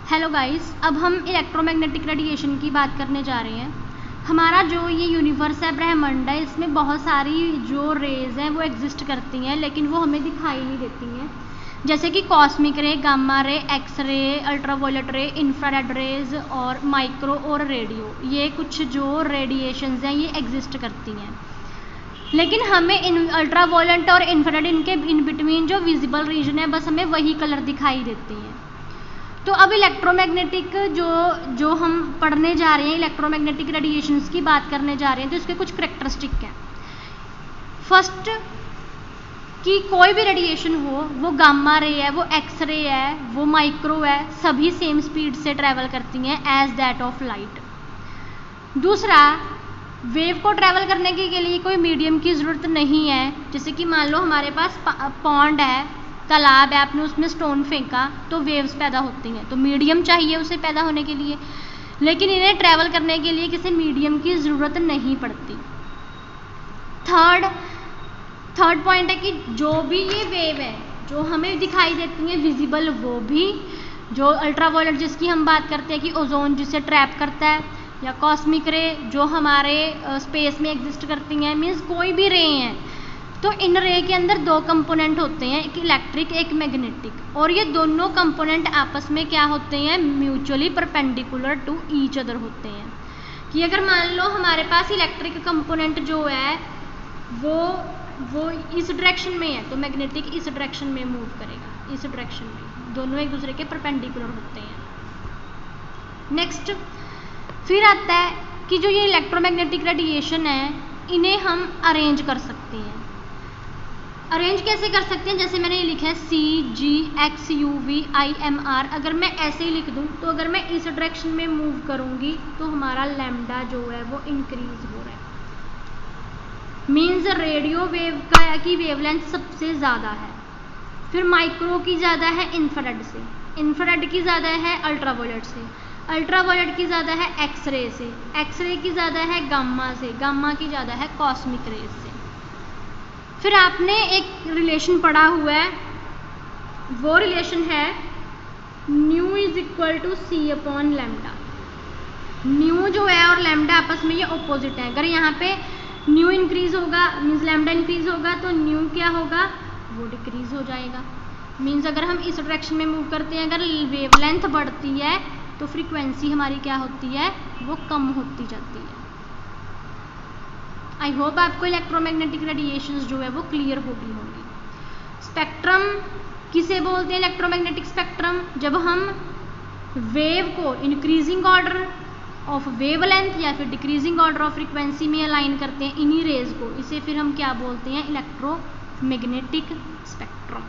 Hello guys, अब हम electromagnetic radiation की बात करने जा रहे हैं। हमारा जो ये यूनिवर्स है, ब्रह्मांड है, इसमें बहुत सारी जो रेज हैं वो एग्जिस्ट करती हैं, लेकिन वो हमें दिखाई नहीं देती हैं। जैसे कि कॉस्मिक रे, gamma ray, X ray, ultraviolet रे, इंफ्रारेड रेज और माइक्रो और रेडियो, ये कुछ जो रेडिएशंस हैं ये एग्जिस्ट करती हैं। लेकिन हमें अल्ट्रावायलेट और इंफ्रारेड इनके इन बिटवीन जो विजिबल रीजन है, बस हमें वही कलर दिखाई देती हैं। तो अब इलेक्ट्रोमैग्नेटिक जो हम पढ़ने जा रहे हैं, इलेक्ट्रोमैग्नेटिक रेडिएशंस की बात करने जा रहे हैं, तो इसके कुछ करेक्टरिस्टिक हैं। फर्स्ट कि कोई भी रेडिएशन हो, वो गामा रे है, वो एक्स रे है, वो माइक्रो है, सभी सेम स्पीड से ट्रैवल करती हैं एज दैट ऑफ लाइट। दूसरा, वेव को ट्रैवल करने के लिए कोई मीडियम की ज़रूरत नहीं है। जैसे कि मान लो हमारे पास पॉन्ड है, तालाब है, आपने उसमें स्टोन फेंका तो वेव्स पैदा होती हैं, तो मीडियम चाहिए उसे पैदा होने के लिए, लेकिन इन्हें ट्रैवल करने के लिए किसी मीडियम की ज़रूरत नहीं पड़ती। थर्ड पॉइंट है कि जो भी ये वेव है जो हमें दिखाई देती है विजिबल, वो भी जो अल्ट्रावायलेट जिसकी हम बात करते हैं कि ओजोन जिसे ट्रैप करता है, या कॉस्मिक रे जो हमारे स्पेस में एग्जिस्ट करती हैं, मीन्स कोई भी रे हैं, तो इन रे के अंदर दो कंपोनेंट होते हैं, एक इलेक्ट्रिक एक मैग्नेटिक, और ये दोनों कंपोनेंट आपस में क्या होते हैं, mutually perpendicular to each other होते हैं। कि अगर मान लो हमारे पास इलेक्ट्रिक कंपोनेंट जो है वो इस डायरेक्शन में है, तो मैग्नेटिक इस डायरेक्शन में मूव करेगा, इस डायरेक्शन में, दोनों एक दूसरे के परपेंडिकुलर होते हैं। नेक्स्ट फिर आता है कि जो ये इलेक्ट्रोमैग्नेटिक रेडिएशन है, इन्हें हम अरेंज कर सकते हैं। अरेंज कैसे कर सकते हैं? जैसे मैंने ये लिखा है CGXUVIMR, अगर मैं ऐसे ही लिख दूं, तो अगर मैं इस डायरेक्शन में मूव करूंगी तो हमारा लैम्डा जो है वो इंक्रीज हो रहा है। मीन्स रेडियो वेव की वेवलेंथ सबसे ज़्यादा है, फिर माइक्रो की ज़्यादा है इंफ्रारेड से, इंफ्रारेड की ज़्यादा है अल्ट्रावायलेट से, अल्ट्रावायलेट की ज़्यादा है एक्सरे से, एक्सरे की ज़्यादा है गामा से, गामा की ज़्यादा है कॉस्मिक रेज से। फिर आपने एक रिलेशन पढ़ा हुआ है, वो रिलेशन है nu is equal to C upon lambda. Nu जो है और लैम्डा आपस में ये ऑपोजिट है। अगर यहाँ पे न्यू इंक्रीज होगा मीन्स लैम्डा इंक्रीज होगा, तो न्यू क्या होगा, वो डिक्रीज हो जाएगा। मीन्स अगर हम इस डायरेक्शन में मूव करते हैं, अगर वेवलेंथ बढ़ती है तो फ्रीक्वेंसी हमारी क्या होती है, वो कम होती जाती है। आई होप आपको इलेक्ट्रोमैग्नेटिक रेडिएशंस जो है वो क्लियर हो गई होंगी। स्पेक्ट्रम किसे बोलते हैं? इलेक्ट्रोमैग्नेटिक स्पेक्ट्रम जब हम वेव को इंक्रीजिंग ऑर्डर ऑफ वेवलेंथ या फिर डिक्रीजिंग ऑर्डर ऑफ फ्रीक्वेंसी में अलाइन करते हैं इन्हीं रेज को, इसे फिर हम क्या बोलते हैं, इलेक्ट्रोमैग्नेटिक स्पेक्ट्रम।